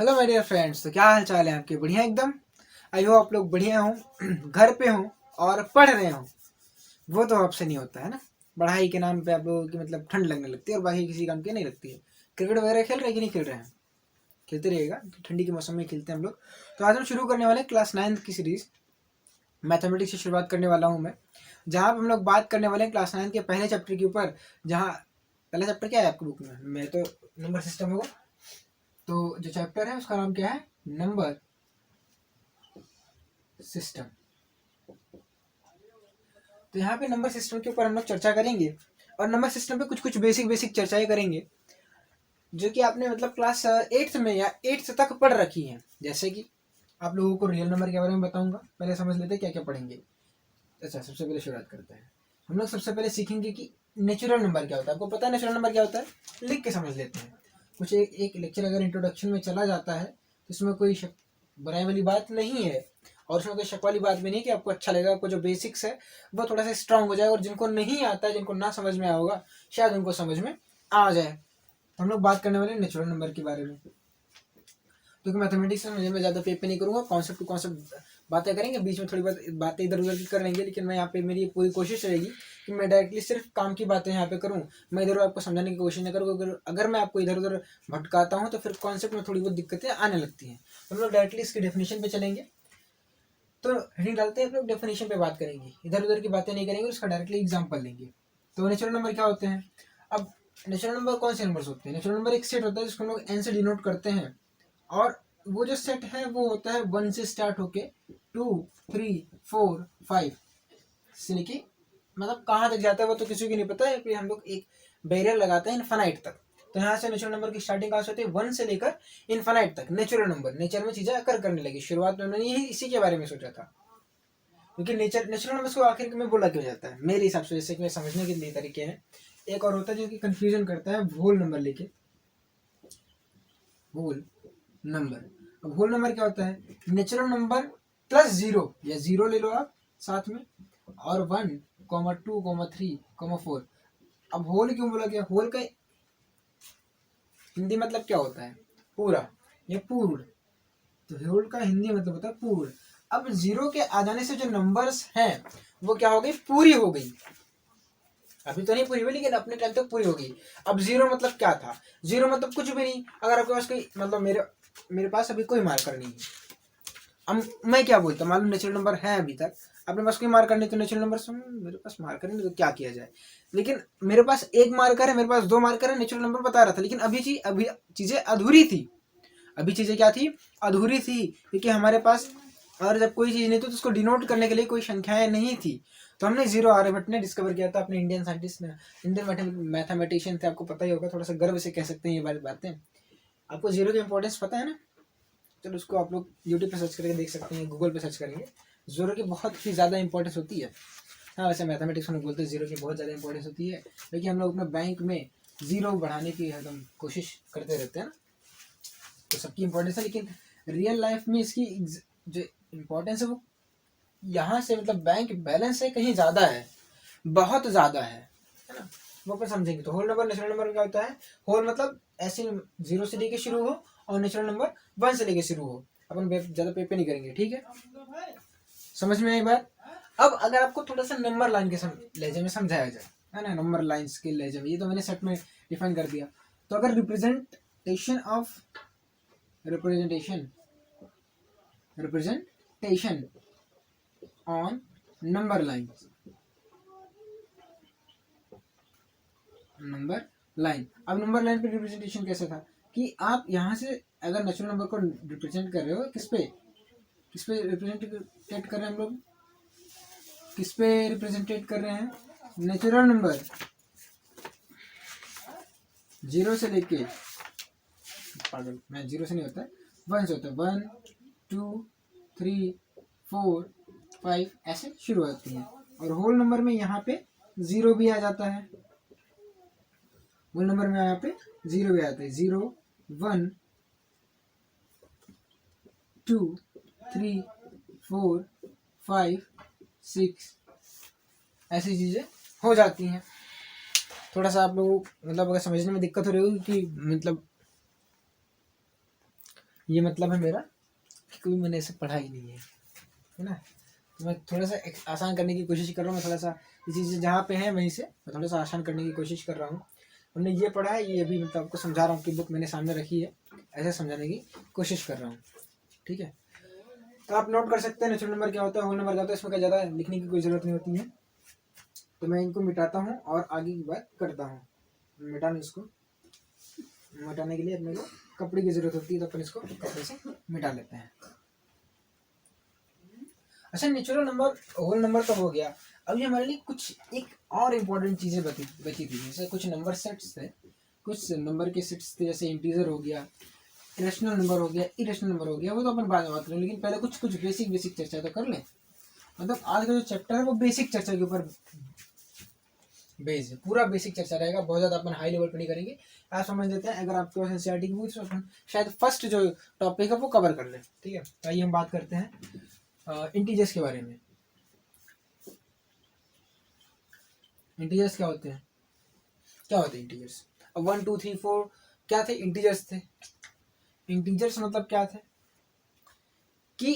Hello my dear friends. तो क्या हाल चाल है आपके? बढ़िया एकदम। आई हो आप लोग बढ़िया हो, घर पे हो और पढ़ रहे हो। वो तो आपसे नहीं होता है ना। पढ़ाई के नाम पे आप लोगों की मतलब ठंड लगने लगती है और बाकी किसी काम की नहीं लगती है। क्रिकेट वगैरह खेल रहे हैं कि नहीं खेल रहे हैं? खेलते रहिएगा, ठंडी के मौसम में खेलते हैं हम लोग। तो आज हम शुरू करने वाले हैं क्लास 9 की सीरीज। मैथमेटिक्स से शुरुआत करने वाला हूँ मैं, जहाँ हम लोग बात करने वाले हैं क्लास 9 के पहले चैप्टर के ऊपर। जहाँ पहला चैप्टर क्या है आपकी बुक में? मैं तो नंबर सिस्टम होगा। तो जो चैप्टर है उसका नाम क्या है? Number system. तो यहाँ पे नंबर सिस्टम के ऊपर हम लोग चर्चा करेंगे और नंबर सिस्टम पे कुछ कुछ बेसिक बेसिक चर्चाएं करेंगे जो कि आपने मतलब क्लास 8th में या 8th तक पढ़ रखी हैं। जैसे कि आप लोगों को रियल नंबर के बारे में बताऊंगा, पहले समझ लेते हैं क्या क्या पढ़ेंगे। अच्छा, सबसे पहले शुरुआत करते हैं। हम लोग सबसे पहले सीखेंगे कि नेचुरल नंबर क्या होता है। आपको पता है नेचुरल नंबर क्या होता है? लिख के समझ लेते हैं। कुछ एक लेक्चर अगर इंट्रोडक्शन में चला जाता है तो इसमें कोई बुराई वाली बात नहीं है और उसमें कोई शक वाली बात भी नहीं कि आपको अच्छा लगेगा। आपको जो बेसिक्स है वो थोड़ा सा स्ट्रांग हो जाए और जिनको नहीं आता है, जिनको ना समझ में आया होगा, शायद उनको समझ में आ जाए। तो हम लोग बात करने वाले नेचुरल नंबर के बारे में। क्योंकि मैथमेटिक्स में मैं ज़्यादा पेपर नहीं करूँगा, कॉन्सेप्ट टू कॉन्सेप्ट बातें करेंगे, बीच में थोड़ी बहुत बातें इधर उधर की कर लेंगे। लेकिन मैं यहाँ पे मेरी पूरी कोशिश रहेगी कि मैं डायरेक्टली सिर्फ काम की बातें यहाँ पे करूँ। मैं इधर आपको समझाने की कोशिश नहीं करूँ। अगर मैं आपको इधर उधर भटकाता हूँ तो फिर कॉन्सेप्ट में थोड़ी बहुत दिक्कतें आने लगती हैं। हम लोग डायरेक्टली इसकी डेफिनेशन पे चलेंगे। तो हेडिंग डालते हैं हम लोग डेफिनेशन पे बात करेंगे, इधर उधर की बातें नहीं करेंगे, उसका डायरेक्टली एग्जाम्पल लेंगे। तो नेचुरल नंबर क्या होते हैं? अब नेचुरल नंबर कौन से नंबर होते हैं? नेचुरल नंबर एक सेट होता है जिसको हम लोग एन से डिनोट करते हैं। और वो जो सेट है वो होता है 1 से स्टार्ट होके 2, 3, 4, 5 से लेके मतलब कहाँ तक जाता है वो तो किसी को नहीं पता है। फिर हम लोग एक बैरियर लगाते हैं इनफाइनाइट तक। तो यहाँ से नेचुरल नंबर की स्टार्टिंग कहाँ से होती है? 1 से लेकर इनफाइनाइट तक नेचुरल नंबर। नेचर में चीजें अकर करने लगी। शुरुआत में मैंने यही इसी के बारे में सोचा था, क्योंकि नेचुरल नंबर को आखिर में बोला क्यों जाता है मेरे हिसाब से, जैसे कि मैं समझने के लिए तरीके हैं। एक और होता है जो कि कंफ्यूजन करता है, होल नंबर लेके। होल नंबर, अब होल नंबर क्या होता है? नेचुरल नंबर प्लस जीरो, या जीरो ले लो आप साथ में, और 1, 2, 3, 4। अब होल क्यों बोला गया? होल का हिंदी मतलब क्या होता है? पूरा या पूर्ण। तो होल का हिंदी मतलब होता है पूर्ण। अब जीरो के आ जाने से जो नंबर्स हैं वो क्या हो गई? पूरी हो गई। अभी तो नहीं पूरी हुई लेकिन अपने टाइम तक पूरी हो गई। अब जीरो मतलब क्या था? जीरो मतलब कुछ भी नहीं। अगर आपके पास कोई मतलब मेरे पास अभी कोई मार्कर नहीं है। अब मैं क्या बोलता, मालूम नेचुरल नंबर है अभी तक, अपने पास कोई मार्कर नहीं तो नेचुरल नंबर से मेरे पास मार्कर नहीं तो क्या किया जाए। लेकिन मेरे पास एक मार्कर है, मेरे पास दो मार्कर है, नेचुरल नंबर बता रहा था। लेकिन अभी चीजें अधूरी थी। अभी चीजें क्या थी? अधूरी थी, क्योंकि हमारे पास और जब कोई चीज नहीं थी तो उसको डिनोट करने के लिए कोई संख्याएं नहीं थी। तो हमने जीरो आर्यभट्ट ने डिस्कवर किया था, अपने इंडियन साइंटिस्ट ने, इंडियन मैथमेटिशियन थे। आपको पता ही होगा, थोड़ा सा गर्व से कह सकते हैं ये बारी बातें। आपको जीरो की इंपॉर्टेंस पता है ना? चलो उसको आप लोग यूट्यूब पे सर्च करके देख सकते हैं, गूगल पे सर्च करेंगे। जीरो की बहुत ही ज़्यादा इंपॉर्टेंस होती है। हाँ, वैसे मैथमेटिक्स में बोलते हैं जीरो की बहुत ज़्यादा इंपॉर्टेंस होती है, लेकिन हम लोग अपने बैंक में जीरो बढ़ाने की एकदम कोशिश करते रहते हैं ना। तो सबकी इंपॉर्टेंस है, लेकिन रियल लाइफ में इसकी जो इम्पोर्टेंस है वो यहाँ से मतलब बैंक बैलेंस से कहीं ज़्यादा है, बहुत ज़्यादा है ना। वो अपन समझेंगे। तो होल नंबर, नेचुरल नंबर क्या होता है? होल मतलब ऐसे जीरो से लेके शुरू हो और नेचुरल नंबर 1 से लेके शुरू हो। अपन ज़्यादा पेपर नहीं करेंगे, ठीक है? समझ में आई बात? अब अगर आपको थोड़ा सा नंबर लाइन के लहजे में समझाया जाए, है ना, नंबर लाइन्स के लहजे में, ये तो मैंने सेट में डिफाइन कर दिया। तो अगर रिप्रेजेंटेशन ऑन नंबर लाइन, अब नंबर लाइन पे रिप्रेजेंटेशन कैसा था कि आप यहाँ से अगर नेचुरल नंबर को रिप्रेजेंट कर रहे हो, किस पे रिप्रेजेंटेट कर रहे हैं हम लोग? किस पे रिप्रेजेंटेट कर रहे हैं? नेचुरल नंबर जीरो से लेके, पागल, मैं जीरो से नहीं होता है, 1 से होता है। 1, 2, 3, 4, 5 ऐसे शुरू होती है। और होल नंबर में यहाँ पे जीरो भी आ जाता है। होल नंबर में यहाँ पे जीरो भी आता है। 0, 1, 2, 3, 4, 5, 6 ऐसी चीजें हो जाती हैं। थोड़ा सा आप लोग मतलब अगर समझने में दिक्कत हो रही होगी कि मतलब ये मतलब है मेरा कि कोई मैंने ऐसे पढ़ा ही नहीं है ना। तो मैं थोड़ा सा आसान करने की कोशिश कर रहा हूँ। मैं थोड़ा सा ये चीज़ें जहाँ पे हैं वहीं से मैं थोड़ा सा आसान करने की कोशिश कर रहा हूँ। हमने ये पढ़ा है, ये अभी मतलब आपको समझा रहा हूँ कि बुक मैंने सामने रखी है, ऐसे समझाने की कोशिश कर रहा हूँ। ठीक है, तो आप नोट कर सकते हैं नेचुरल नंबर क्या होता है, होल नंबर क्या होता है। इसमें क्या ज़्यादा लिखने की कोई ज़रूरत नहीं होती है। तो मैं इनको मिटाता हूँ और आगे की बात करता हूँ। मिटाने इसको मिटाने के लिए अपने को कपड़े की ज़रूरत होती है, तो अपन इसको कपड़े से मिटा लेते हैं। अच्छा, नेचुरल नंबर होल नंबर तो हो गया। अभी हमारे लिए कुछ एक और इम्पोर्टेंट चीज़ें बची थी। जैसे कुछ नंबर सेट्स थे, कुछ नंबर के सेट्स थे, जैसे इंटीजर हो गया, रेशनल नंबर हो गया, इरेशनल नंबर हो गया। वो तो अपन बाद में बात करें, लेकिन पहले कुछ बेसिक चर्चा तो कर लें। मतलब आज का जो चैप्टर है वो बेसिक चर्चा के ऊपर बेस है, पूरा बेसिक चर्चा रहेगा। बहुत ज़्यादा अपन हाई लेवल पर नहीं करेंगे। आप समझ लेते हैं, अगर आपके पास एनसीईआरटी की बुक तो अपन शायद फर्स्ट जो टॉपिक है वो कवर कर लें। ठीक है, तो आइए हम बात करते हैं इंटीजर्स के बारे में। इंटीजर्स क्या होते हैं, इंटीजर्स? अब 1 2 3 4 क्या थे? इंटीजर्स थे। इंटीजर्स मतलब क्या थे कि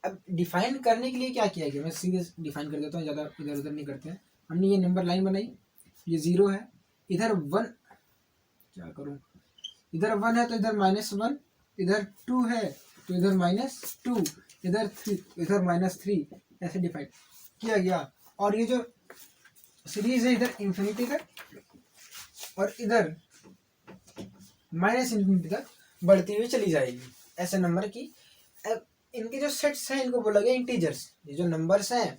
अब डिफाइन करने के लिए क्या किया गया, मैं सीधे डिफाइन कर देता हूँ, ज़्यादा इधर उधर नहीं करते हैं। हमने ये नंबर लाइन बनाई, ये 0 है, इधर 1, क्या करूँ, इधर 1 है तो इधर -1, इधर 2 है तो इधर -2, इधर 3, इधर -3, ऐसे डिफाइन किया गया। और ये जो सीरीज है इधर इंफिनिटी तक और इधर -इंफिनिटी तक बढ़ती हुई चली जाएगी, ऐसे नंबर की। अब इनके जो सेट्स हैं इनको बोला गया इंटीजर्स। ये जो नंबर्स हैं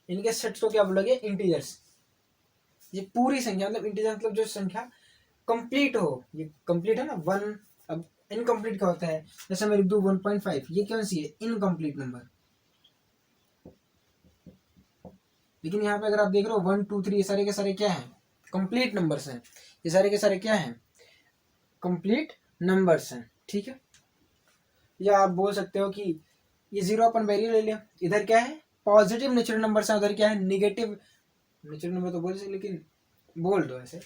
इनके सेट्स को क्या बोला गया? इंटीजर्स। ये पूरी संख्या, मतलब इंटीजर मतलब जो संख्या कंप्लीट हो, ये कंप्लीट है ना 1। अब इनकम्प्लीट क्या होता है? जैसे मैं लिख दूं 1.5, ये कौन सी है? Incomplete number. लेकिन यहाँ पे अगर आप देख रहे हो 1 2 3 ये सारे के सारे क्या हैं? कंप्लीट नंबर्स हैं। ये सारे के सारे क्या हैं? कंप्लीट नंबर्स हैं। ठीक है, या आप बोल सकते हो कि ये 0 अपन वेरिएबल ले लिया, इधर क्या है? पॉजिटिव नेचुरल नंबर्स हैं, उधर क्या है? Negative natural number. तो बोल सकते, लेकिन बोल दो ऐसे,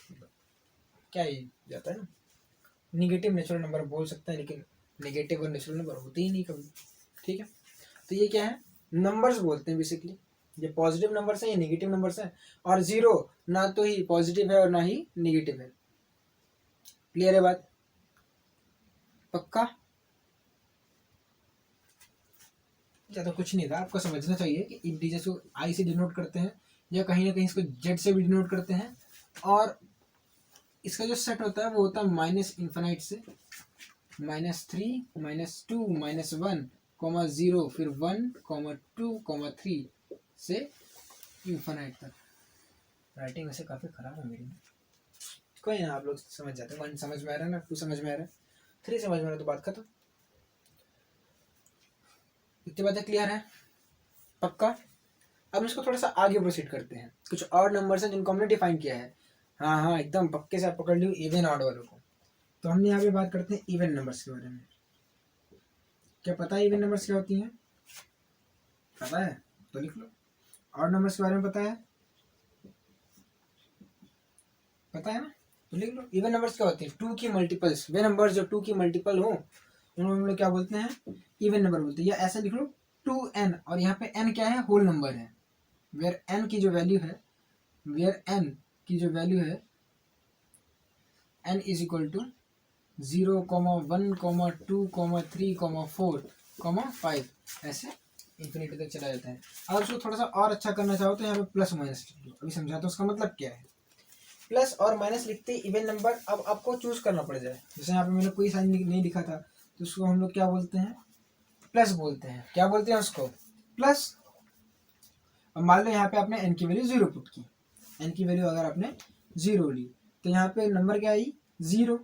क्या ही जाता है ना। निगेटिव नेचुरल नंबर बोल सकते हैं, लेकिन निगेटिव और नेचुरल नंबर होते ही नहीं कभी। ठीक है, तो ये क्या है? नंबर्स बोलते हैं बेसिकली। ये पॉजिटिव नंबर्स हैं, ये निगेटिव नंबर्स हैं। और 0 ना तो ही पॉजिटिव है और ना ही निगेटिव है। क्लियर है बात? पक्का? ज़्यादा कुछ नहीं था, आपको समझना चाहिए कि इंटीजर्स को आई से डिनोट करते हैं या कहीं ना कहीं इसको जेड से भी डिनोट करते हैं। और इसका जो सेट होता है वो होता है -इंफिनिट से -3 -2 -1 0 फिर 1 2 3 से इंफिनिट तक। राइटिंग वैसे काफ़ी ख़राब है मेरी, कोई ना, आप लोग समझ जाते हैं। 1 समझ में आ रहा है ना, 2 समझ में आ रहा है, 3 समझ में आ रहा है, तो बात खत्म। इतनी बातें क्लियर है? पक्का? अब इसको थोड़ा सा आगे प्रोसीड करते हैं। कुछ और नंबर्स हैं जिनको हमने डिफाइन किया है। हाँ हाँ, एकदम पक्के से आप पकड़ लियो इवन ऑड वालों को। तो हमने यहाँ पे बात करते हैं इवन नंबर्स के बारे में। क्या पता है इवन नंबर्स क्या होती हैं? पता है तो लिख लो। ऑड नंबर्स के बारे में पता है? पता है ना, तो लिख लो। इवन नंबर्स क्या होती है? 2 की मल्टीपल्स। वे नंबर्स जो 2 की मल्टीपल हो उनको हम लोग क्या बोलते हैं? इवन नंबर बोलते हैं। या ऐसा लिख लो 2n, और यहाँ पे n क्या है? होल नंबर है। वेयर n की जो वैल्यू है, n इज इक्वल टू 0, 1, 2, 3, 4, 5, ऐसे इंफिनिटी तक चला जाता है। अगर उसको थोड़ा सा और अच्छा करना चाहो तो यहाँ पे प्लस माइनस लिख लो। अभी समझाता हूँ उसका मतलब क्या है। प्लस और माइनस लिखते ही इवन नंबर अब आपको चूज करना पड़ जाए। जैसे यहाँ पे मैंने कोई साइन नहीं लिखा था, तो उसको हम लोग क्या बोलते हैं? प्लस बोलते हैं। क्या बोलते हैं उसको? प्लस। अब मान लो यहाँ पे आपने n की वैल्यू 0 पुट की, n की वैल्यू अगर आपने 0 ली तो यहाँ पे नंबर क्या आई? 0,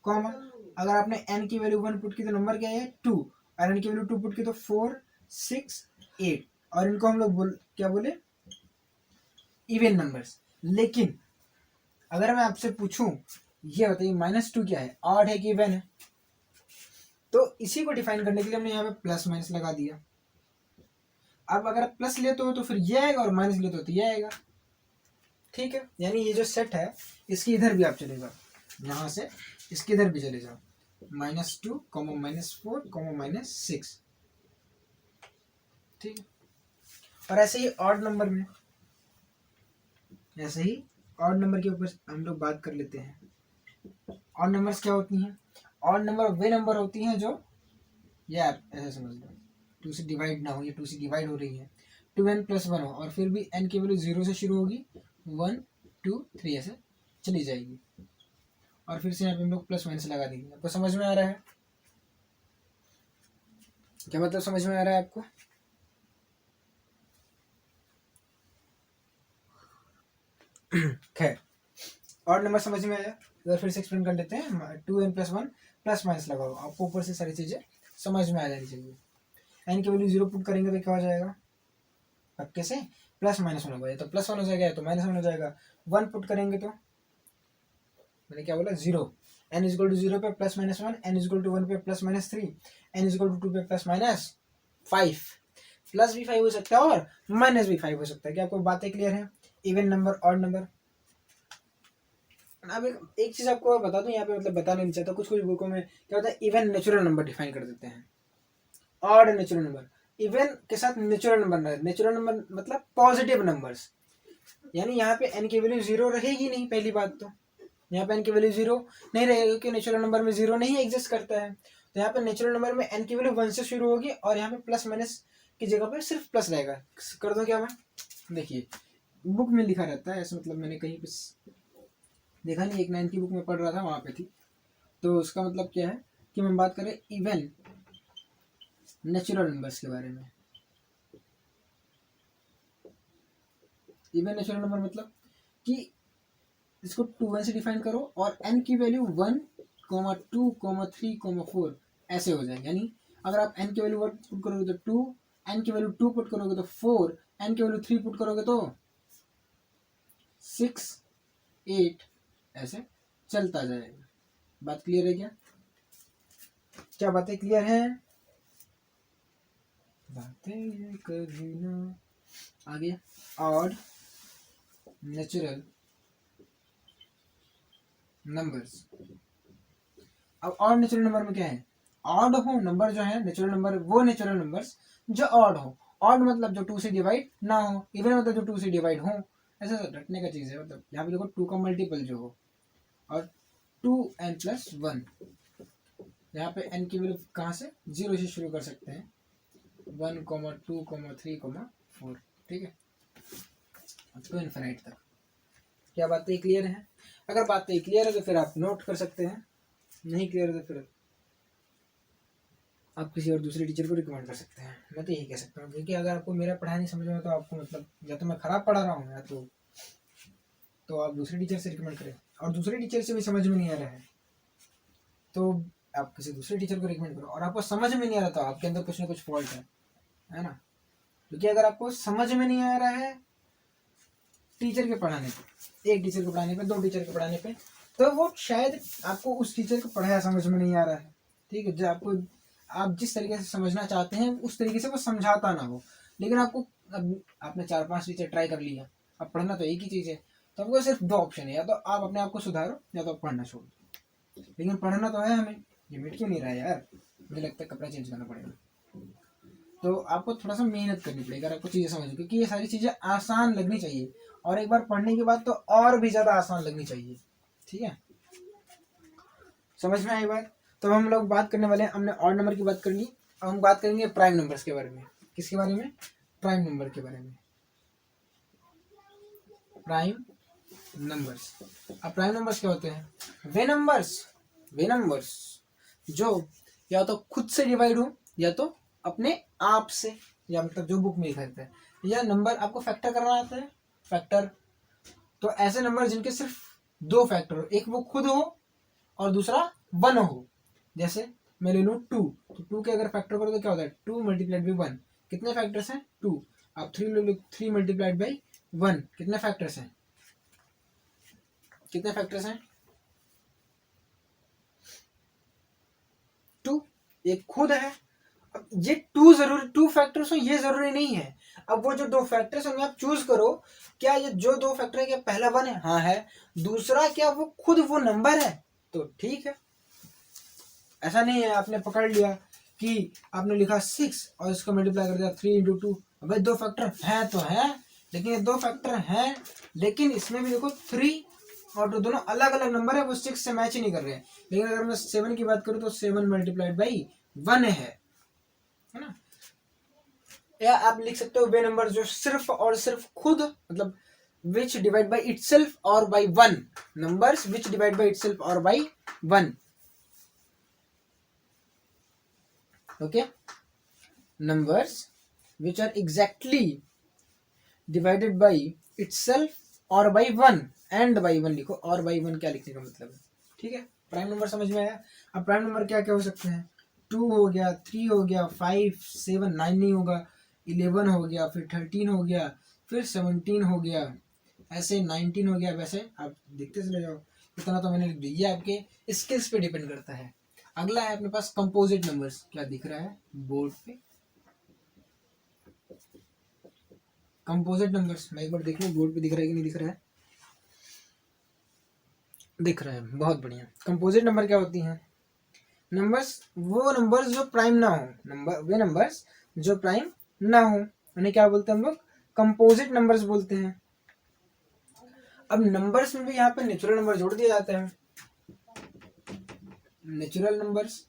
कॉमा। अगर आपने n की वैल्यू 1 पुट की तो नंबर क्या है? 2, और n की वैल्यू 2 पुट की तो 4, 6, 8। और इनको हम लोग क्या बोले? Even numbers. लेकिन अगर मैं आपसे पूछूं, ये बताइए -2 क्या है? ऑड है कि इवन है? तो इसी को डिफाइन करने के लिए हमने यहाँ पे प्लस माइनस लगा दिया। अब अगर प्लस लेते हो तो फिर ये आएगा, और माइनस लेते हो तो ये आएगा। ठीक है, यानी ये जो सेट है इसकी इधर भी आप चले जाओ, यहाँ से इसके इधर भी चले जाओ, -2, -4, -6, ठीक है। और ऐसे ही ऑड नंबर में, ऐसे ही ऑड नंबर के ऊपर हम लोग बात कर लेते हैं। ऑड नंबर्स क्या होती हैं? ऑड नंबर वे नंबर होती हैं जो, ये आप ऐसे समझ लो, 2 से डिवाइड ना हो, ये 2 से डिवाइड हो रही है, 2n+1 हो और फिर भी n की वैल्यू 0 से शुरू होगी, 1 2 3 ऐसे चली जाएगी, और फिर से यहाँ पे हम लोग प्लस माइनस लगा देंगे। आपको समझ में आ रहा है? क्या मतलब समझ में आ रहा है आपको? खैर, और नंबर समझ में आया? अगर फिर से एक्सप्लेन कर लेते हैं। 2n+1 प्लस माइनस लगाओ, आपको ऊपर से सारी चीजें समझ में आ जानी चाहिए। n की वैल्यू 0 पुट करेंगे तो क्या हो जाएगा? पक्के से प्लस माइनस होना पड़ेगा, तो +1 हो जाएगा, तो -1 हो जाएगा। 1 पुट करेंगे तो मैंने क्या बोला? 0। n = 0 पे +-1, n = 1 पे +-3, n = 2 पे +-5, प्लस भी 5 हो सकता है और माइनस भी 5 हो सकता है। क्या आपको बातें क्लियर है? Even number, odd number. अब एक चीज आपको बता दूं, यहाँ पे मतलब बताना नहीं चाहता, कुछ बुकों में क्या होता है, इवन नेचुरल नंबर डिफाइन कर देते हैं, ऑड नेचुरल नंबर। इवन के साथ नेचुरल नंबर, नेचुरल नंबर मतलब पॉजिटिव नंबर्स, यानी यहाँ पे n की वैल्यू 0 रहेगी नहीं। पहली बात तो यहाँ पे n की वैल्यू 0 नहीं रहेगी, क्योंकि नेचुरल नंबर में 0 नहीं एग्जिस्ट करता है। तो यहाँ पे नेचुरल नंबर में n की वैल्यू 1 से शुरू होगी और यहाँ पे प्लस माइनस की जगह पे सिर्फ प्लस रहेगा। कर दो क्या मैं? देखिए बुक में लिखा रहता है ऐसे, मतलब मैंने कहीं पे देखा नहीं, एक 9th की बुक में पढ़ रहा था, वहां पे थी। तो उसका मतलब क्या है कि हम बात करें इवन नेचुरल नंबर्स के बारे में। इवन नेचुरल नंबर मतलब कि इसको 2n से डिफाइन करो और n की वैल्यू 1, 2, 3, 4 ऐसे हो जाए। यानी अगर आप n की वैल्यू 1 पुट करोगे तो 2, n की वैल्यू 2 पुट करोगे तो 4, n की वैल्यू 3 पुट करोगे तो 6, 8 ऐसे चलता जाएगा। बात क्लियर है क्या? क्या बातें क्लियर हैं? बातें कभी ना। आगे ऑड नेचुरल नंबर्स। अब ऑड नेचुरल नंबर में क्या है? ऑड हो नंबर जो है नेचुरल नंबर, वो नेचुरल नंबर्स जो ऑड हो। ऑड मतलब जो 2 से डिवाइड ना हो, इवन मतलब जो 2 से डिवाइड हो। ऐसा रटने का चीज है, मतलब यहाँ पे देखो 2 का मल्टीपल जो हो, और 2n+1। यहाँ पे n की वैल्यू कहाँ से? 0 से शुरू कर सकते हैं, 1, 2, 3, 4, ठीक है, टू इन्फिनिट तक। क्या बातें क्लियर है? अगर बातें क्लियर है तो फिर आप नोट कर सकते हैं, नहीं क्लियर है तो फिर आप किसी और दूसरे टीचर को रिकमेंड कर सकते हैं। मैं तो यही कह सकता हूँ, क्योंकि अगर आपको मेरा पढ़ाई नहीं समझ में तो आपको मतलब या तो मैं खराब पढ़ा रहा हूँ या तो आप दूसरे टीचर से रिकमेंड करें, और दूसरे टीचर से भी समझ में नहीं आ रहा है तो आप किसी दूसरे टीचर को रिकमेंड करो। और आपको समझ में नहीं आ रहा तो आपके अंदर कुछ ना कुछ फॉल्ट है ना? क्योंकि अगर आपको समझ में नहीं आ रहा है टीचर के पढ़ाने पे, एक टीचर को पढ़ाने पे, 2 टीचर को पढ़ाने पे, तो वो शायद आपको उस टीचर को पढ़ाया समझ में नहीं आ रहा है, ठीक है, जो आपको आप जिस तरीके से समझना चाहते हैं उस तरीके से वो समझाता ना हो। लेकिन आपको अब आपने 4-5 टीचर ट्राई कर लिया, अब पढ़ना तो एक ही चीज़ है, तो आपको सिर्फ 2 ऑप्शन है, या तो आप अपने आप को सुधारो या तो आप पढ़ना छोड़ दो। लेकिन पढ़ना तो है हमें, ये मिट क्यों नहीं रहा है यार? मुझे लगता है कपड़ा चेंज करना पड़ेगा। तो आपको थोड़ा सा मेहनत करनी पड़ेगी अगर आपको चीज़ें समझनी, क्योंकि ये सारी चीज़ें आसान लगनी चाहिए, और एक बार पढ़ने के बाद तो और भी ज़्यादा आसान लगनी चाहिए, ठीक है? समझ में आई बात? तो हम लोग बात करने वाले हैं, हमने ऑड नंबर की बात कर ली, अब हम बात करेंगे प्राइम नंबर्स के बारे में। किसके बारे में? प्राइम नंबर के बारे में। Prime numbers. अब प्राइम नंबर्स क्या होते हैं? वे नंबर्स जो या तो खुद से डिवाइड हो या तो अपने आप से, या मतलब जो बुक में लिखा रहता है, या नंबर आपको फैक्टर करना आता है, फैक्टर। तो ऐसे नंबर जिनके सिर्फ 2 फैक्टर हो, एक वो खुद हो और दूसरा 1 हो। जैसे मैं ले लूँ 2, तो 2 के अगर फैक्टर करो तो क्या होता है? 2 × 1 कितने फैक्टर्स हैं? 2। आप 3 ले लो, 3 × 1 कितने फैक्टर्स हैं? कितने फैक्टर्स हैं? 2। एक खुद है। अब ये 2 फैक्टर्स हो ये जरूरी नहीं है। अब वो जो 2 फैक्टर्स होंगे आप चूज करो, क्या ये जो 2 फैक्टर है क्या पहला 1 है? हाँ है। दूसरा क्या वो खुद वो नंबर है? तो ठीक है। ऐसा नहीं है आपने पकड़ लिया कि आपने लिखा 6 और इसको मल्टीप्लाई कर दिया 3 इंटू 2। भाई दो फैक्टर है तो है, लेकिन ये दो फैक्टर हैं, लेकिन इसमें भी देखो 3 और 2 दोनों अलग अलग नंबर है, वो 6 से मैच ही नहीं कर रहे हैं। लेकिन अगर मैं 7 की बात करूँ तो 7 मल्टीप्लाइड बाई 1 है ना। या आप लिख सकते हो वे नंबर जो सिर्फ और सिर्फ खुद, मतलब which divide by itself or by 1, numbers which divide by itself or by 1, okay, numbers which are exactly divided by itself or by 1 and by 1 लिखो, और by 1 क्या लिखने का मतलब है, ठीक है। प्राइम नंबर समझ में आया। अब प्राइम नंबर क्या क्या हो सकते हैं, 2 हो गया, 3 हो गया, 5 7 9 नहीं होगा, 11 हो गया, फिर 13 हो गया, फिर 17 हो गया, ऐसे 19 हो गया। वैसे आप देखते चले जाओ, इतना तो मैंने लिख दिया। ये आपके स्किल्स पे डिपेंड करता है। अगला है अपने पास कंपोजिट नंबर्स। क्या दिख रहा है बोर्ड पे, कंपोजिट नंबर्स। मैं एक बार देख लूं बोर्ड पे दिख रहा है कि नहीं दिख रहा है। दिख रहा है, बहुत बढ़िया। कंपोजिट नंबर क्या होती हैं, नंबर्स, वो नंबर्स जो प्राइम ना हो, नंबर वे नंबर्स जो प्राइम ना हो, उन्हें क्या बोलते हैं हम लोग, कंपोजिट नंबर्स बोलते हैं। अब नंबर्स में भी यहाँ पे नेचुरल नंबर जोड़ दिया जाता है। Natural numbers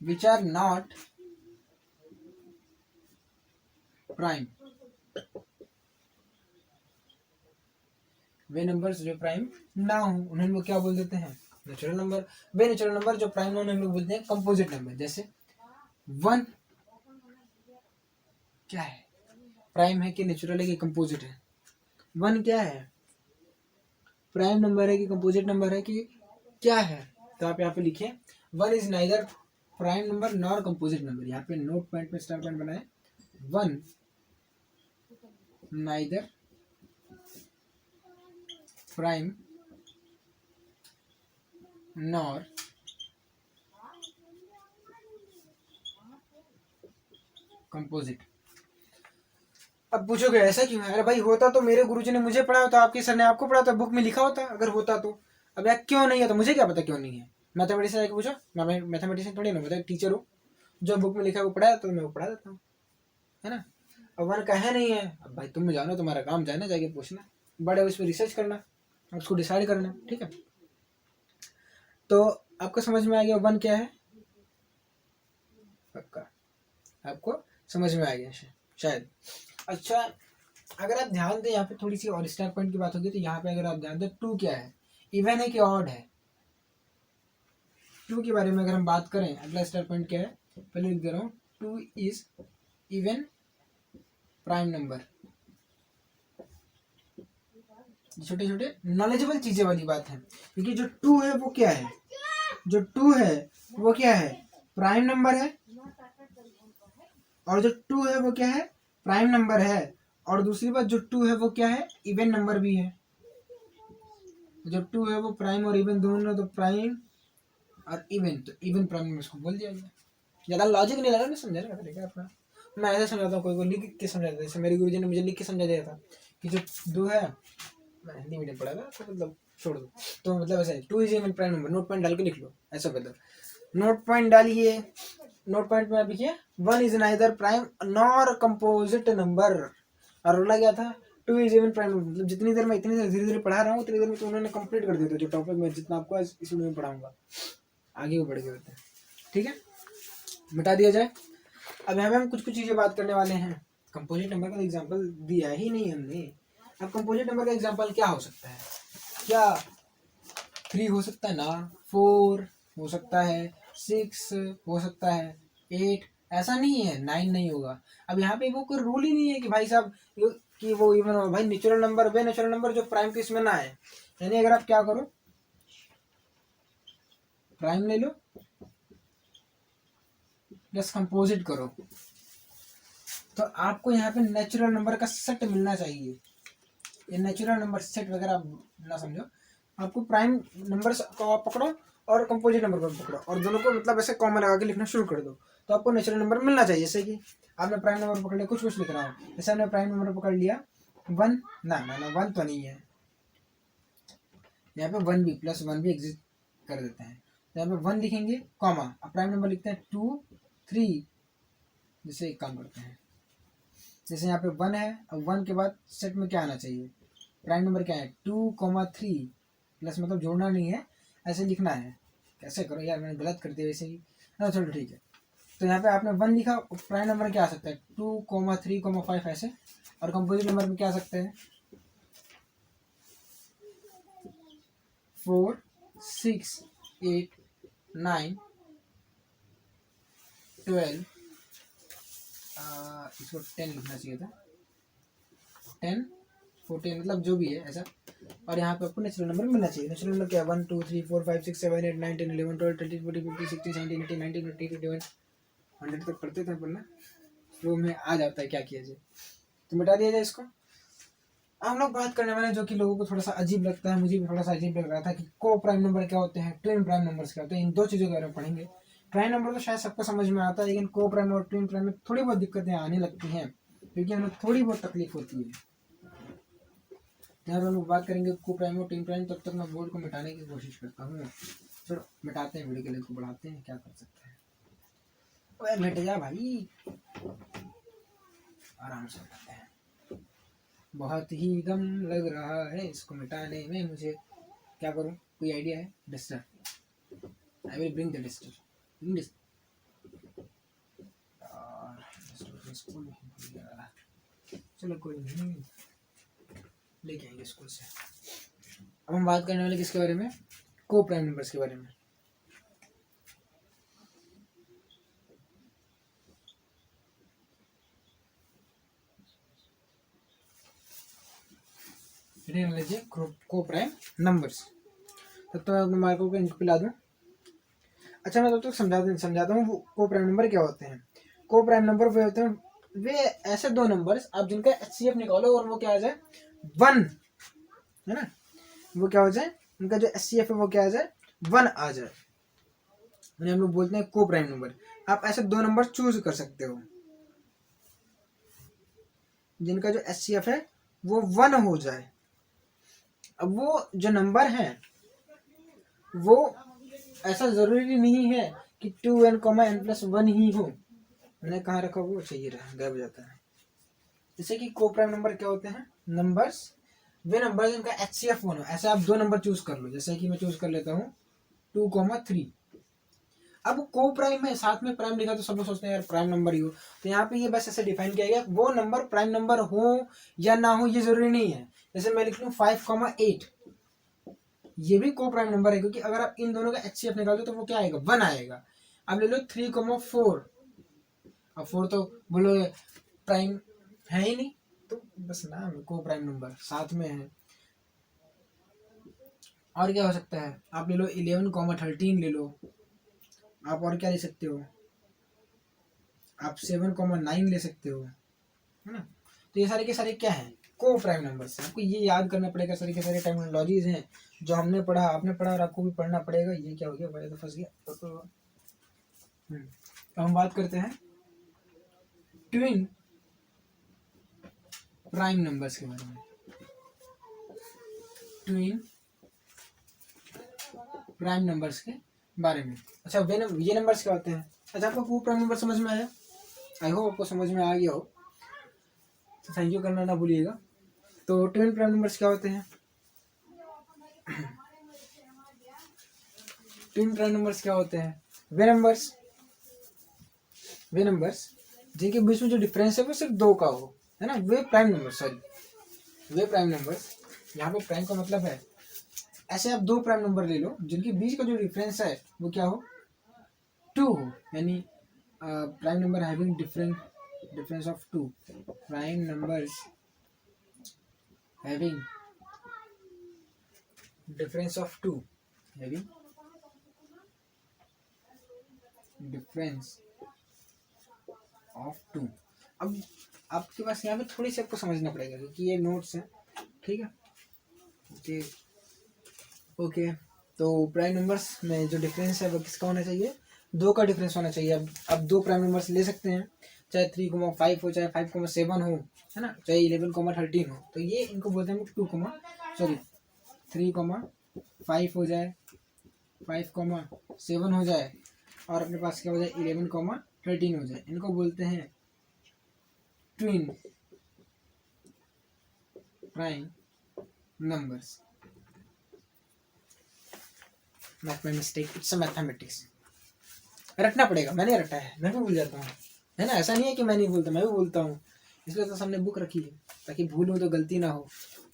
which are not prime, वे नंबर्स जो प्राइम ना हो उन्हें हम लोग क्या बोल देते हैं, नेचुरल नंबर। वे नेचुरल नंबर जो प्राइम ना हो उन्हें हम लोग बोलते हैं कंपोजिट नंबर। जैसे 1 क्या है, प्राइम है कि नेचुरल है कि कंपोजिट है, 1 क्या है, प्राइम नंबर है कि कंपोजिट नंबर है कि क्या है। तो आप यहाँ पे लिखिए 1 is neither prime number nor composite number. यहाँ पे नोट पॉइंट पे स्टार पॉइंट बनाए, 1 नाइदर प्राइम नॉर कंपोजिट। अब पूछोगे ऐसा क्यों है, अरे भाई होता तो मेरे गुरुजी ने मुझे पढ़ाया होता, आपके सर ने आपको पढ़ा था, बुक में लिखा होता अगर होता तो। अब यार क्यों नहीं है तो मुझे क्या पता क्यों नहीं है, मैथमेटिक्स आके पूछो, मैं मैथमेटिक्स थोड़ी ना, मैं टीचर हूँ, जो बुक में लिखा है वो पढ़ाया तो मैं वो पढ़ा देता हूँ, है ना। अब वन का है नहीं है, अब भाई तुम जानो, तुम्हारा काम जाना, जाके पूछना, बड़े उस पर रिसर्च करना, उसको डिसाइड करना, ठीक है। तो आपको समझ में आ गया वन क्या है, पक्का आपको समझ में आ गया शायद। अच्छा अगर आप ध्यान दें यहाँ पे थोड़ी सी और स्टार पॉइंट की बात होगी, तो यहाँ पे अगर आप ध्यान दें 2 क्या है, इवन है कि ऑड है। 2 के बारे में अगर हम बात करें, अगला स्टार पॉइंट क्या है, पहले लिख दे रहा हूँ, 2 इज इवन प्राइम नंबर। छोटे छोटे नॉलेजेबल चीजें वाली बात है, क्योंकि जो 2 है वो क्या है, जो 2 है वो क्या है, प्राइम नंबर है, और जो 2 है वो क्या है, प्राइम नंबर है। और दूसरी बात जो 2 है वो क्या है, इवन नंबर भी है। जब 2 है वो प्राइम और इवन दोनों, तो प्राइम और इवन, तो इवन प्राइम नंबर इसको बोल दिया गया। ज्यादा लॉजिक नहीं लगा, नहीं समझा रहा अपना, मैं ऐसे समझाता हूँ, कोई को लिख के समझाता था, जैसे मेरे गुरुजी ने मुझे लिख के समझा दिया था कि जो 2 है, मैं हिंदी मीडियम पढ़ा था तो मतलब छोड़ दो, तो मतलब ऐसा है 2 is even prime number, note point डाल के लिख लो, ऐसा मतलब नोट पॉइंट डालिए। नोट पॉइंट में लिखिए 1 is neither prime nor composite number, और बोला गया था 2 इज इवन प्राइम नंबर। मतलब जितनी देर मैं इतनी देर धीरे धीरे पढ़ा रहा हूँ उतनी देर में तो उन्होंने कंप्लीट कर दिया था जो टॉपिक में, जितना आपको इस वीडियो में पढ़ाऊंगा, आगे वो बढ़ गए होते हैं, ठीक है, मिटा दिया जाए। अब यहाँ पे हम कुछ कुछ चीजें बात करने वाले हैं। कंपोजिट नंबर का एग्जांपल दिया ही नहीं हमने। अब कंपोजिट नंबर का एग्जांपल क्या हो सकता है, क्या 3 हो सकता है ना, 4 हो सकता है, 6 हो सकता है, 8, ऐसा नहीं है 9 नहीं होगा। अब यहाँ पे वो कोई रूल ही नहीं है कि भाई साहब कि वो इवन हो, भाई नेचुरल नंबर वे नेचुरल नंबर जो प्राइम के इसमें ना है, यानी अगर आप क्या करो, प्राइम ले लो प्लस कंपोजिट करो, तो आपको यहाँ पे नेचुरल नंबर का सेट मिलना चाहिए। ये नेचुरल नंबर सेट वगैरह आप ना समझो, आपको प्राइम नंबर को पकड़ो और कंपोजिट नंबर को पकड़ो, और दोनों को मतलब ऐसे कॉमन लगा के लिखना शुरू कर दो, तो आपको नेचुरल नंबर मिलना चाहिए। जैसे कि आपने प्राइम नंबर पकड़ लिया, कुछ कुछ लिख रहा हूँ, जैसे आपने प्राइम नंबर पकड़ लिया 1, ना 1 तो नहीं है, यहाँ पे 1 भी प्लस 1 भी एग्जिस्ट कर देते हैं। तो यहाँ पे 1 लिखेंगे कॉमा, अब प्राइम नंबर लिखते हैं 2 3, जैसे एक काम करते हैं, जैसे यहाँ पे 1 है, अब 1 के बाद सेट में क्या आना चाहिए, प्राइम नंबर क्या है 2,3, प्लस मतलब जोड़ना नहीं है, ऐसे लिखना है। कैसे करो यार, मैंने गलत कर दिया वैसे ही। हाँ चलो ठीक है। तो यहाँ पे आपने 1 लिखा, प्राइम नंबर क्या आ सकता है 2,3,5 ऐसे, और कंपोजिट नंबर में क्या आ सकते हैं 4 6 8 9 12, इसको 10 लिखना चाहिए था, 10 14 मतलब जो भी है ऐसा। और यहाँ पे आपको नेचुरल नंबर मिलना चाहिए। नेचुरल नंबर क्या है 1 2 3 4 5 6 7 8 9 10 11 12 13 14 15 16 17 18 19 20 21 100 तक पढ़ते थे पढ़ना, फ्लो में आ जाता है क्या किया जाए। तो मिटा दिया जाए इसको। हम लोग बात करने वाले हैं जो कि लोगों को थोड़ा सा अजीब लगता है, मुझे भी थोड़ा सा अजीब लग रहा था कि को प्राइम नंबर क्या होते हैं, ट्विन प्राइम नंबर्स क्या होते हैं। इन दो चीज़ों के बारे में पढ़ेंगे। प्राइम नंबर तो शायद सबको समझ में आता है, लेकिन को प्राइम और ट्विन प्राइम में थोड़ी बहुत दिक्कतें आने लगती हैं, क्योंकि हमें थोड़ी बहुत तकलीफ होती है। यहाँ पर हम लोग बात करेंगे को प्राइम और ट्विन प्राइम। तब तक मैं बोर्ड को मिटाने की कोशिश करता हूँ। चलो मिटाते हैं, वीडियो के लिए को बढ़ाते हैं, क्या कर सकते हैं। ओए मिट जा भाई, आराम से मिटाते हैं। बहुत ही दम लग रहा है इसको मिटाने में मुझे। क्या करूं, कोई आइडिया है? Duster, I will bring the duster. School चलो कोई नहीं, लेके आएंगे स्कूल से। अब हम बात करने वाले किसके बारे में, को प्राइम नंबर्स के बारे में। लीजिए को प्राइम नंबर्स। तब तो मैं मार्को को इनको पिला दूं। अच्छा मैं तब तक समझाता हूँ को प्राइम नंबर क्या होते हैं। को प्राइम नंबर वे होते हैं, वे ऐसे दो नंबर्स आप जिनका HCF निकालो और वो क्या आ जाए 1, है ना, वो क्या हो जाए, उनका जो HCF है वो क्या आ जाए 1 आ जाए, उन्हें हम लोग बोलते हैं को प्राइम नंबर। आप ऐसे दो नंबर चूज कर सकते हो जिनका जो HCF है वो 1 हो जाए। अब वो जो नंबर है वो ऐसा जरूरी नहीं है कि 2n, n+1 ही हो। मैंने कहाँ रखा वो चाहिए रहा, गायब हो जाता है। जैसे कि को प्राइम नंबर क्या होते हैं, नंबर्स वे नंबर जिनका HCF 1 हो। ऐसे आप दो नंबर चूज कर लो, जैसे कि मैं चूज कर लेता हूँ 2,3। अब को प्राइम में साथ में प्राइम लिखा तो सब लोग सोचते हैं यार प्राइम नंबर ही हो, तो यहाँ पे ये बस ऐसे डिफाइन किया गया वो नंबर प्राइम नंबर हो या ना हो ये जरूरी नहीं है। जैसे मैं लिख लूँ 5,8, ये भी को प्राइम नंबर है, क्योंकि अगर आप इन दोनों का HCF निकालते तो वो क्या आएगा 1 आएगा। अब ले लो 3,4, अब 4 तो बोलो प्राइम है ही नहीं, तो बस नाम है को प्राइम नंबर साथ में है। और क्या हो सकता है, आप ले लो 11,13 ले लो, आप और क्या ले सकते हो, आप 7,9 ले सकते हो, है ना। तो ये सारे के सारे क्या है को प्राइम नंबर्स। आपको ये याद करना पड़ेगा, सारे के सारे टर्मिनोलॉजीज हैं जो हमने पढ़ा, आपने पढ़ा और आपको भी पढ़ना पड़ेगा। ये क्या हो गया भाई, तो फंस गया। तो हम बात करते हैं ट्विन प्राइम नंबर्स के बारे में। ट्विन प्राइम नंबर्स के बारे में। अच्छा ये नंबर्स क्या होते हैं। अच्छा आपको को प्राइम नंबर समझ में आया, आई होप आपको समझ में आ गया हो, तो थैंक यू करना ना भूलिएगा। तो ट्विन प्राइम नंबर्स क्या होते हैं, ट्विन प्राइम नंबर्स क्या होते हैं, वे नंबर्स जिनके बीच में जो डिफरेंस है वो सिर्फ 2 का हो, है ना, वे प्राइम नंबर, सॉरी वे प्राइम नंबर्स। यहाँ पे प्राइम का मतलब है ऐसे आप 2 प्राइम नंबर ले लो जिनके बीच का जो डिफरेंस है वो क्या हो 2 हो, यानी prime number having difference of 2, prime numbers having difference of 2, having difference of 2। अब आपके पास यहाँ पे थोड़ी सी आपको समझना पड़ेगा क्योंकि ये नोट्स हैं, ठीक है। ओके तो प्राइम नंबर्स में जो डिफरेंस है वो किसका होना चाहिए, 2 का डिफरेंस होना चाहिए। अब 2 प्राइम नंबर्स ले सकते हैं, चाहे 3,5 हो, चाहे 5,7 हो, है ना, चाहे 11,13 हो। तो ये इनको बोलते हैं 3,5 हो जाए 5,7 हो जाए और अपने पास क्या हो जाए 11,13 हो जाए, इनको बोलते हैं ट्विन प्राइम नंबर्स। मैथ में मिस्टेक, इट्स मैथमेटिक्स। रटना पड़ेगा, मैंने रटा है, मैं भी भूल जाता हूँ, है ना। ऐसा नहीं है कि मैं नहीं बोलता, मैं भी बोलता हूँ, इसलिए तो सामने बुक रखी है ताकि भूलूँ तो गलती ना हो,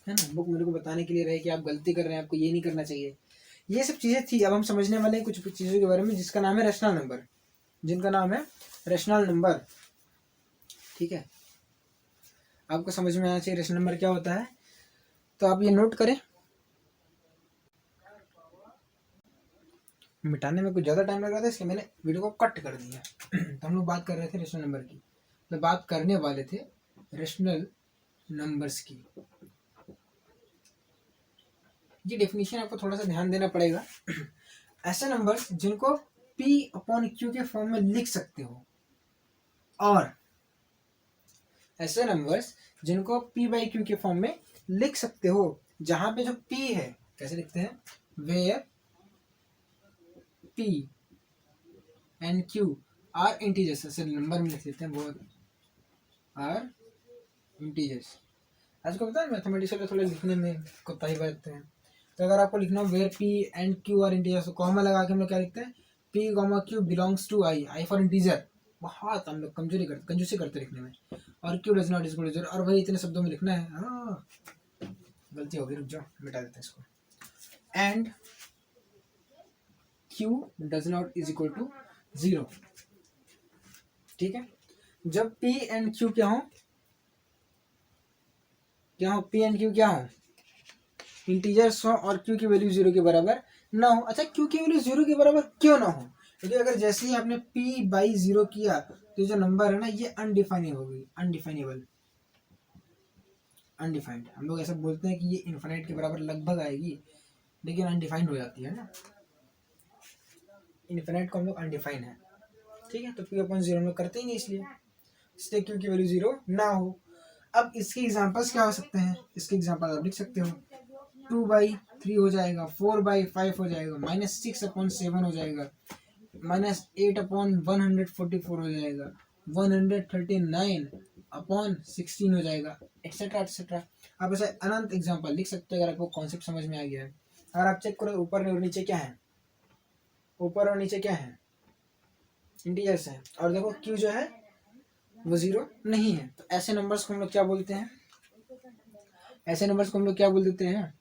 है ना। बुक मेरे को बताने के लिए रहे कि आप गलती कर रहे हैं, आपको ये नहीं करना चाहिए। ये सब चीज़ें थी। अब हम समझने वाले हैं कुछ चीज़ों के बारे में जिसका नाम है रेशनल नंबर, जिनका नाम है रेशनल नंबर। ठीक है, आपको समझ में आना चाहिए रेशनल नंबर क्या होता है, तो आप ये नोट करें। मिटाने में कुछ ज़्यादा टाइम लग रहा था, इसलिए मैंने वीडियो को कट कर दिया। तो हम लोग बात कर रहे थे रेशनल नंबर की, तो बात करने वाले थे रेशनल नंबर्स की। ये डेफिनेशन आपको थोड़ा सा ध्यान देना पड़ेगा। ऐसे नंबर्स जिनको P अपॉन Q के फॉर्म में लिख सकते हो, और ऐसे नंबर्स जिनको P बाई Q के फॉर्म में लिख सकते हो, जहां पे जो P है कैसे लिखते हैं, where P and Q are integers, ऐसे नंबर में लिख देते हैं, बहुत आर इंटीजर्स। आपको पता है मैथमेटिक्स वाले थोड़ा लिखने में कोताही बरतते हैं। तो अगर आपको लिखना हो where P and Q are integers, तो कॉमा लगा के हम लोग क्या लिखते हैं, P comma Q belongs to I for integer. बहुत हम लोग कंजूसी करते लिखने में, और Q does not is equal to 0, और भाई इतने शब्दों में लिखना है। हाँ गलती हो गई, रुक जाओ मिटा देते हैं इसको। And Q does not is equal to 0। ठीक है, जब P एंड Q क्या हो, P एंड Q क्या हो, इंटीजर्स हो, और Q की वैल्यू 0 के बराबर ना हो। अच्छा, Q की वैल्यू 0 के बराबर क्यों ना हो, क्योंकि अगर जैसे ही आपने P बाई 0 किया तो जो नंबर है ना ये अनडिफाइनेबल हो गई, अनडिफाइंड। हम लोग ऐसा बोलते हैं कि ये इनफाइनाइट के बराबर लगभग आएगी, लेकिन अनडिफाइंड हो जाती है ना, इनफाइनाइट को हम लोग अनडिफाइंड है। ठीक है, तो P अपॉन 0 हम लोग करते ही नहीं, इसलिए Q की वैल्यू 0 ना हो। अब इसके एग्जांपल्स क्या हो सकते हैं, इसके एग्जांपल आप लिख सकते हो, 2/3 हो जाएगा, 4/5 हो जाएगा, -6/7 हो जाएगा, -8/144 हो जाएगा, 139/16 हो जाएगा, एक्सेट्रा एक्सेट्रा। आप ऐसे अनंत एग्जांपल लिख सकते हो अगर आपको कॉन्सेप्ट समझ में आ गया है। अगर आप चेक करो ऊपर और नीचे क्या है, ऊपर और नीचे क्या है, इंटीजर्स है, और देखो Q जो है वो 0 नहीं है। तो ऐसे नंबर्स को हम लोग क्या बोलते हैं, ऐसे नंबर्स को हम लोग क्या बोल देते हैं,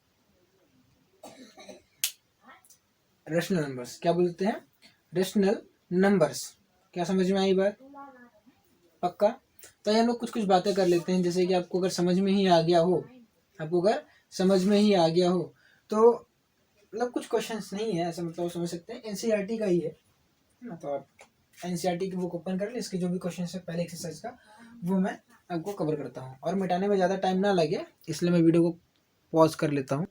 रेशनल नंबर्स। क्या बोलते हैं, रेशनल नंबर्स। क्या समझ में आई बात, पक्का। तो हम लोग कुछ कुछ बातें कर लेते हैं, जैसे कि आपको अगर समझ में ही आ गया हो, तो मतलब कुछ क्वेश्चंस नहीं है ऐसा, मतलब समझ सकते हैं एनसीईआरटी का ही है ना। तो आप एनसीईआरटी की बुक ओपन कर ले, इसके जो भी क्वेश्चन है पहले एक्सरसाइज का वो मैं आपको कवर करता हूँ, और मिटाने में ज़्यादा टाइम ना लगे इसलिए मैं वीडियो को पॉज कर लेता हूँ।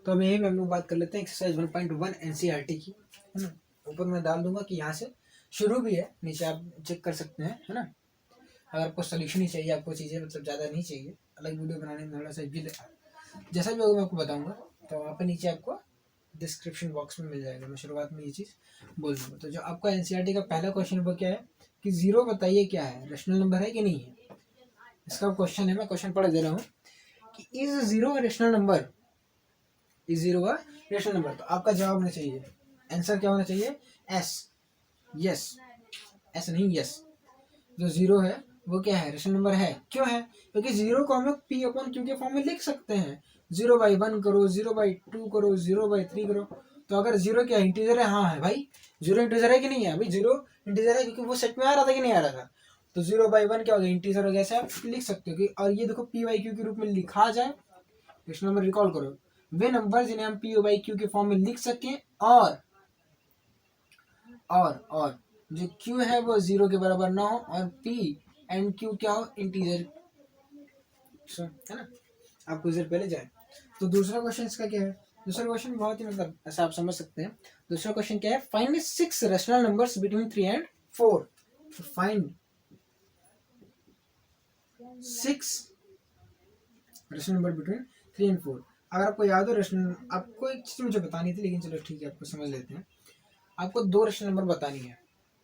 तो अब यही हम लोग बात कर लेते हैं एक्सरसाइज 1.1 एनसीईआरटी की, है ना। ऊपर मैं डाल दूंगा कि यहाँ से शुरू भी है, नीचे आप चेक कर सकते हैं, है ना। अगर आपको सोल्यूशन ही चाहिए, आपको चीज़ें मतलब ज़्यादा नहीं चाहिए, अलग वीडियो बनाने में थोड़ा सा भी जैसा भी होगा मैं आपको बताऊँगा, तो वहाँ पर नीचे आपको डिस्क्रिप्शन बॉक्स में मिल जाएगा, मैं शुरुआत में ये चीज़ बोल दूँगा। तो जो आपका एनसीईआरटी का पहला क्वेश्चन वो क्या है कि 0 बताइए क्या है, रेशनल नंबर है कि नहीं है, इसका क्वेश्चन है। मैं क्वेश्चन पढ़ दे रहा हूँ कि इज 0 रेशनल नंबर, इज 0 का रेशनल नंबर। तो आपका जवाब होना चाहिए, आंसर क्या होना चाहिए, एस, यस, एस नहीं यस। जो 0 है वो क्या है, रेशनल नंबर है। क्यों है, क्योंकि 0 को हम लोग P अपॉन Q के फॉर्म में लिख सकते हैं, 0/1 करो, 0/2 करो, 0/3 करो। तो अगर 0 क्या इंटीजर है, हाँ है भाई, 0 इंटीजर है कि नहीं है, अभी 0 इंटीजर है क्योंकि वो सेट में आ रहा था कि नहीं आ रहा था। तो 0/1 क्या हो गया, इंटीजर हो गया, ऐसे आप लिख सकते हो कि, और ये देखो P/Q के रूप में लिखा जाए। रेशनल नंबर रिकॉल करो, वे नंबर जिन्हें हम P/Q के फॉर्म में लिख सकें, और जो Q है वो 0 के बराबर ना हो, और P एंड Q क्या हो, इंटीजर, है ना। आप कुछ देर पहले जाए। तो दूसरा क्वेश्चन इसका क्या है, दूसरा क्वेश्चन बहुत ही मतलब ऐसा आप समझ सकते हैं। दूसरा क्वेश्चन क्या है, find 6 rational numbers between 3 and 4। तो find 6 rational number between 3 and 4। अगर आपको याद हो रेशनल, आपको एक चीज़ मुझे बतानी थी, लेकिन चलो ठीक है, आपको समझ लेते हैं। आपको 2 रेशनल नंबर बतानी है,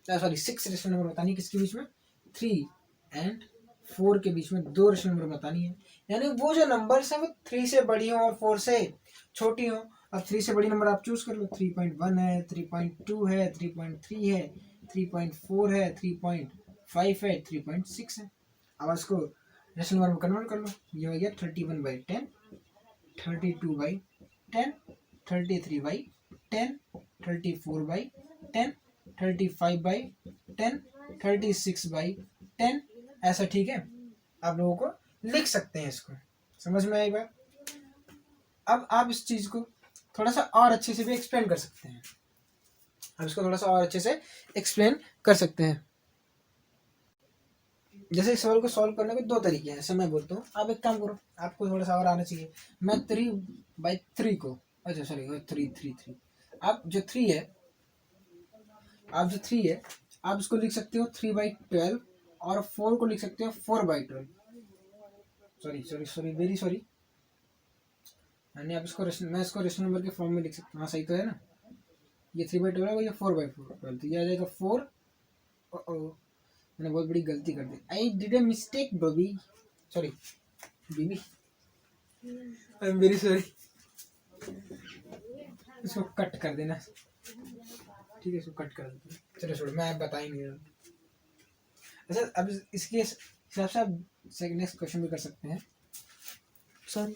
सॉरी 6 रेशनल नंबर बतानी है, किसके बीच में, 3 एंड 4 के बीच में 2 रेशनल नंबर बतानी है। यानी वो जो नंबर्स है वो 3 से बड़ी हो और 4 से छोटी हो। अब 3 से बड़ी नंबर आप चूज कर लो, 3.1 है, 3.2 है, 3.3 है, 3.4 है, 3.5 है, 3.6 है। अब इसको रेशनल नंबर में कन्वर्ट कर लो, ये हो गया 31/10, 32/10, 33/10, 34/10, 35/10, 36/10, ऐसा, ठीक है। आप लोगों को लिख सकते हैं इसको, समझ में आई बात। अब आप इस चीज को थोड़ा सा और अच्छे से भी एक्सप्लेन कर सकते हैं, आप इसको थोड़ा सा और अच्छे से एक्सप्लेन कर सकते हैं। जैसे इस सवाल को सॉल्व करने के 2 तरीके हैं, जैसे मैं बोलता हूँ, आप एक काम करो, आपको थोड़ा सा और आना चाहिए। मैं 3/3 को, अच्छा सॉरी 3 आप जो 3 है, आप इसको लिख सकते हो 3/12, और 4 को लिख सकते हो 4/12। सॉरी वेरी सॉरी, यानी आप इसको मैं इसको रेशनल नंबर के फॉर्म में लिख सकता हूँ। हाँ सही तो है ना, ये 3/12 है, ये 4/12, तो ये आ जाएगा 4। मैंने बहुत बड़ी गलती कर दी, I did a mistake baby, sorry baby, I am very sorry. इसको कट कर देना, ठीक है, इसको कट कर देते हैं। चलो छोड़ो, मैं बता ही नहीं रहा। अच्छा, अब इसके हिसाब से आप नेक्स्ट क्वेश्चन भी कर सकते हैं, सॉरी,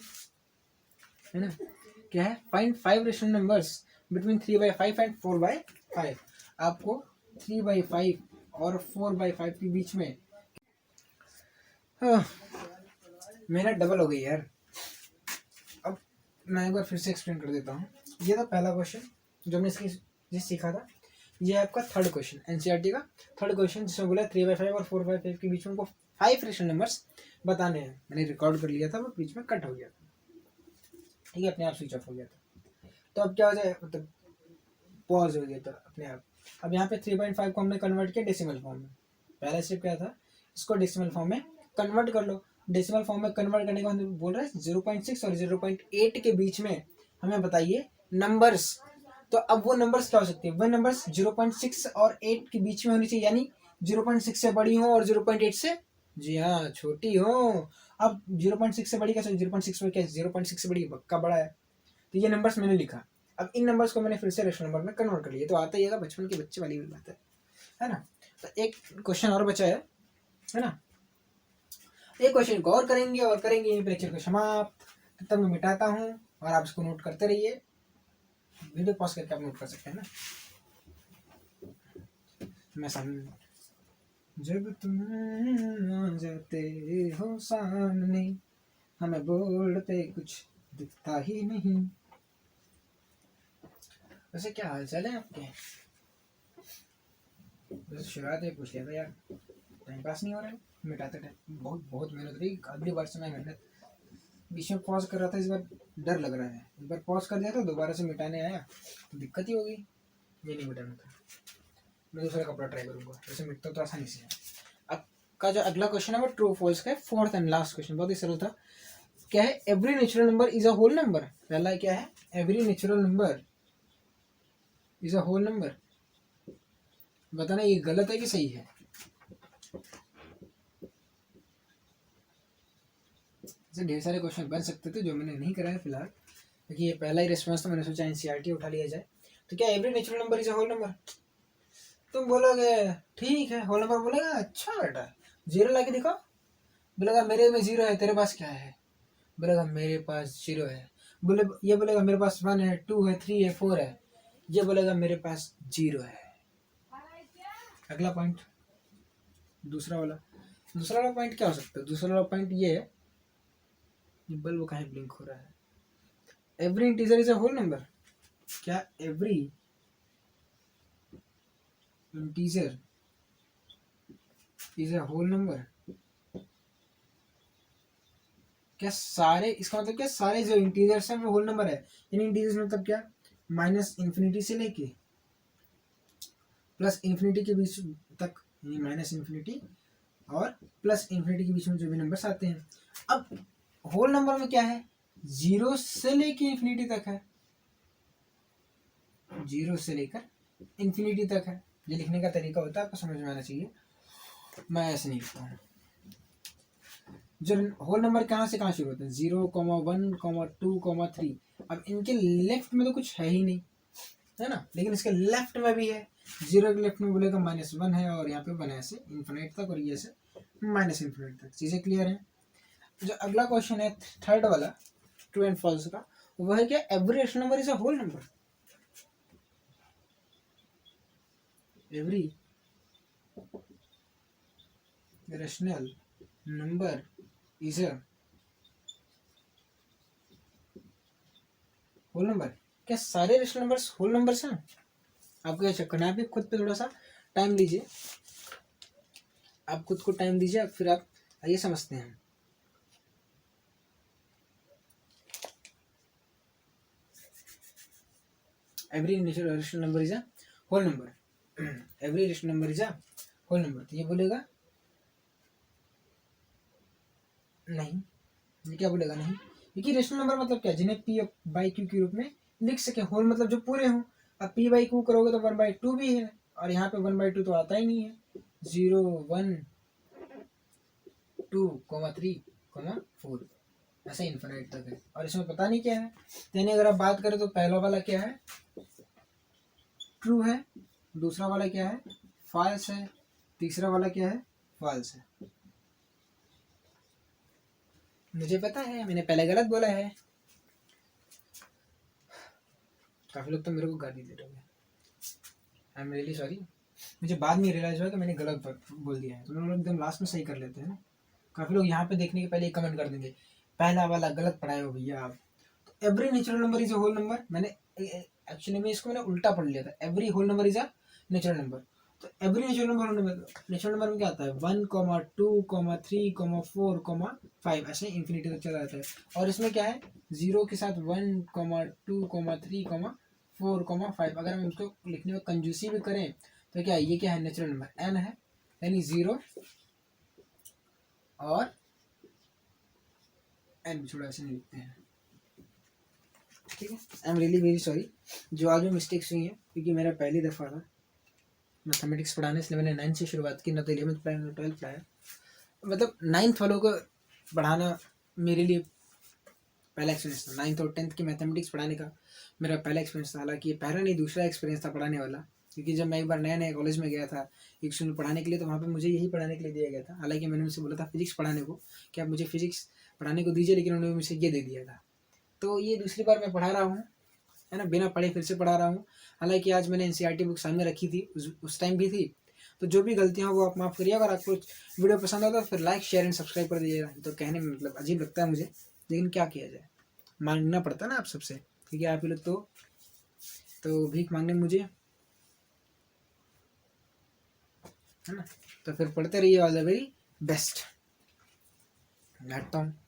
है ना। क्या है, find 5 rational numbers between 3/5 and 4/5। आपको 3/5 और 4/5 के बीच में, मेहनत डबल हो गई यार। अब मैं एक बार फिर से एक्सप्लेन कर देता हूँ। ये था पहला क्वेश्चन जो हमने इसकी सीखा था। ये आपका थर्ड क्वेश्चन, एनसीईआरटी का थर्ड क्वेश्चन, जिसमें बोला 3/5 और 4/5 के बीच में उनको 5 रेशनल नंबर्स बताने हैं। मैंने रिकॉर्ड कर लिया था, वो बीच में कट हो गया था, ठीक है, अपने आप स्विच ऑफ हो गया था। तो अब क्या हो जाए, मतलब पॉज हो गया था अपने आप। अब यहाँ पे 3.5 को हमने कन्वर्ट किया डेसिमल फॉर्म में। पहला स्टेप क्या था, इसको डेसिमल फॉर्म में कन्वर्ट कर लो। डेसिमल फॉर्म में कन्वर्ट करने के बाद बोल रहा है 0.6 और 0.8 के बीच में हमें बताइए नंबर्स। तो अब वो नंबर्स क्या हो सकते हैं, वो नंबर्स 0.6 और 8 के बीच में होनी चाहिए, यानी 0.6 से बड़ी हो और 0.8 से, जी हाँ, छोटी हो। अब 0.6 से बड़ी कैसे, 0.6 में क्या 0.6 से बड़ी बक्का बड़ा है, तो ये नंबर्स मैंने लिखा। अब इन नंबर्स को मैंने फिर से रेशनल नंबर में कन्वर्ट कर लिया, तो आता ही है, बचपन के बच्चे वाली बात है ना। तो एक क्वेश्चन और बचा है ना, एक क्वेश्चन को और करेंगे और करेंगे, लेक्चर को समाप्त। तब मैं मिटाता हूँ और आप इसको नोट करते रहिए, वीडियो पॉज करके आप नोट कर सकते हैं ना। मैं सामने, जब तुम आ जाते हो सामने, हमें बोर्ड पे कुछ दिखता ही नहीं। वैसे क्या हाल चाल है आपके, वैसे शुरुआत में पूछ लिया था यार, टाइम पास नहीं हो रहा है, मिटाते टाइम बहुत मेहनत रही। अगली बार से मैं मेहनत, बीच में पॉज कर रहा था, इस बार डर लग रहा है। एक बार पॉज कर दिया था, दोबारा से मिटाने आया तो दिक्कत ही होगी, ये नहीं मिटाना था। मैं दूसरा कपड़ा ट्राई करूंगा, वैसे मिटता तो आसानी से है। अब का जो अगला क्वेश्चन है वो ट्रू फॉल्स का है, फोर्थ एंड लास्ट क्वेश्चन, बहुत ही सरल था। क्या है, every natural number is a whole number. पहला क्या है, every natural number is a whole number. बताना ये गलत है कि सही है। ऐसे ढेर सारे क्वेश्चन बन सकते थे जो मैंने नहीं कराया फिलहाल, क्योंकि ये पहला ही रिस्पॉन्स था, मैंने सोचा एनसीईआरटी उठा लिया जाए। तो क्या every natural number is a whole number, तुम बोलोगे ठीक है होल नंबर, बोलेगा अच्छा बेटा 0 ला के दिखो, बोलेगा मेरे में 0 है, तेरे पास क्या है, बोलेगा मेरे पास 0 है, बोले ये बोलेगा मेरे पास 1 है, 2 है, 3 है, 4 है, ये बोलेगा मेरे पास 0 है। अगला पॉइंट, दूसरा वाला पॉइंट क्या हो सकता है, दूसरा वाला पॉइंट ये है, बल्ब कहीं ब्लिंक हो रहा है। Every integer is a whole number, क्या every integer is a whole number, क्या सारे, इसका मतलब क्या सारे जो इंटीजर्स हैं वो होल नंबर है। इन इंटीजर्स मतलब क्या, माइनस इन्फिनिटी से लेके प्लस इन्फिनिटी के बीच तक, माइनस इन्फिनिटी और प्लस इन्फिनिटी के बीच में जो भी नंबर्स आते हैं। अब होल नंबर में क्या है, 0 से लेके इन्फिनिटी तक है, 0 से लेकर इन्फिनिटी तक है। ये लिखने का तरीका होता है, आपको समझ में आना चाहिए, मैं ऐसे नहीं लिखता हूँ। जो होल नंबर कहाँ से कहाँ शुरू होते हैं, 0, 1, 2, 3। अब इनके लेफ्ट में तो कुछ है ही नहीं, है ना, लेकिन इसके लेफ्ट में भी है। 0 के लेफ्ट में बोले तो -1 है, और यहाँ पे 1 है से इन्फिनिट तक, और ये से -इन्फिनिट तक। चीज़ें क्लियर हैं। जो अगला क्वेश्चन है थर्ड वाला, ट्रू एंड फॉल्स का, वह है क्या, every rational number is a whole number. Every rational number is a whole number. क्या सारे रेशनल नंबर्स होल नंबर्स हैं? आपको क्या चेक करना है? आप खुद पे थोड़ा सा टाइम लीजिए, आप खुद को टाइम दीजिए, फिर आप आइए समझते हैं। Every rational number is a whole number, every rational number is a whole number. तो ये बोलेगा नहीं, ये क्या बोलेगा नहीं, क्योंकि रेशनल नंबर मतलब क्या, जिन्हें पी बाई क्यू के रूप में लिख सके। होल मतलब जो पूरे हों। अब पी बाई क्यू करोगे तो 1/2 भी है, और यहाँ पे 1/2 तो आता ही नहीं है। 0, 1, 2, 3, 4, ऐसे इन्फिनिट तक है, और इसमें पता नहीं क्या है। यानी अगर आप बात करें तो पहला वाला क्या है, ट्रू है, दूसरा वाला क्या है, फॉल्स है, तीसरा वाला क्या है, फॉल्स है। मुझे पता है, मैंने पहले गलत बोला है। काफी लोग तो मेरे को गाली दे रहे हैं, आई एम रियली सॉरी। मुझे बाद में रियलाइज हुआ कि मैंने गलत बोल दिया है, तो लोग एकदम लास्ट में सही कर लेते हैं ना। काफी लोग यहाँ पे देखने के पहले कमेंट कर देंगे, पहला वाला गलत पढ़ाए हो भैया आप। तो every natural number is a whole number, मैंने एक्चुअली में इसको मैंने उल्टा पढ़ लिया था। Every whole number is a natural number. तो every natural number, natural number में क्या आता है, 1, 2, 3, 4, 5, ऐसे इन्फिनिटी तक चला जाता है। और इसमें क्या है, 0 के साथ 1, 2, 3, 4, 5। अगर हम उसको लिखने में कंजूसी भी करें तो क्या है, ये क्या है, नेचुरल नंबर n है, यानी 0 और n छोड़ा, ऐसे नहीं लिखते हैं, ठीक है। I am really very sorry जो आज में मिस्टेक्स हुई हैं, क्योंकि मेरा पहली दफ़ा था मैथमेटिक्स पढ़ाने, इसलिए मैंने 9 से शुरुआत की, ना तो 11th पढ़ाया ना 12th पढ़ाया। मतलब 9th वालों को पढ़ाना मेरे लिए पहला एक्सपीरियंस था। 9th और 10th की मैथमेटिक्स पढ़ाने का मेरा पहला एक्सपीरियंस था। हालांकि ये पहला नहीं, दूसरा एक्सपीरियंस था पढ़ाने वाला, क्योंकि जब मैं एक बार नया नया कॉलेज में गया था एक स्टूडेंट पढ़ाने के लिए, तो वहाँ पे मुझे यही पढ़ाने के लिए दिया गया था। हालांकि मैंने उनसे बोला था फिजिक्स पढ़ाने को कि आप मुझे फिजिक्स पढ़ाने को दीजिए, लेकिन उन्होंने मुझे ये दे दिया था। तो ये दूसरी बार मैं पढ़ा रहा हूँ, है ना, बिना पढ़े फिर से पढ़ा रहा हूँ। हालांकि आज मैंने एनसीईआरटी बुक सामने रखी थी, उस टाइम भी थी। तो जो भी गलतियाँ वो आप माफ़ करिए। अगर आपको वीडियो पसंद आता तो फिर लाइक शेयर एंड सब्सक्राइब कर दीजिएगा। तो कहने में मतलब अजीब लगता है मुझे, लेकिन क्या किया जाए, मांगना पड़ता ना आप सबसे, क्योंकि आप ही लोग तो भीख मांगने मुझे, है ना। तो फिर पढ़ते रहिए, ऑल द वेरी बेस्ट। बैठता हूँ।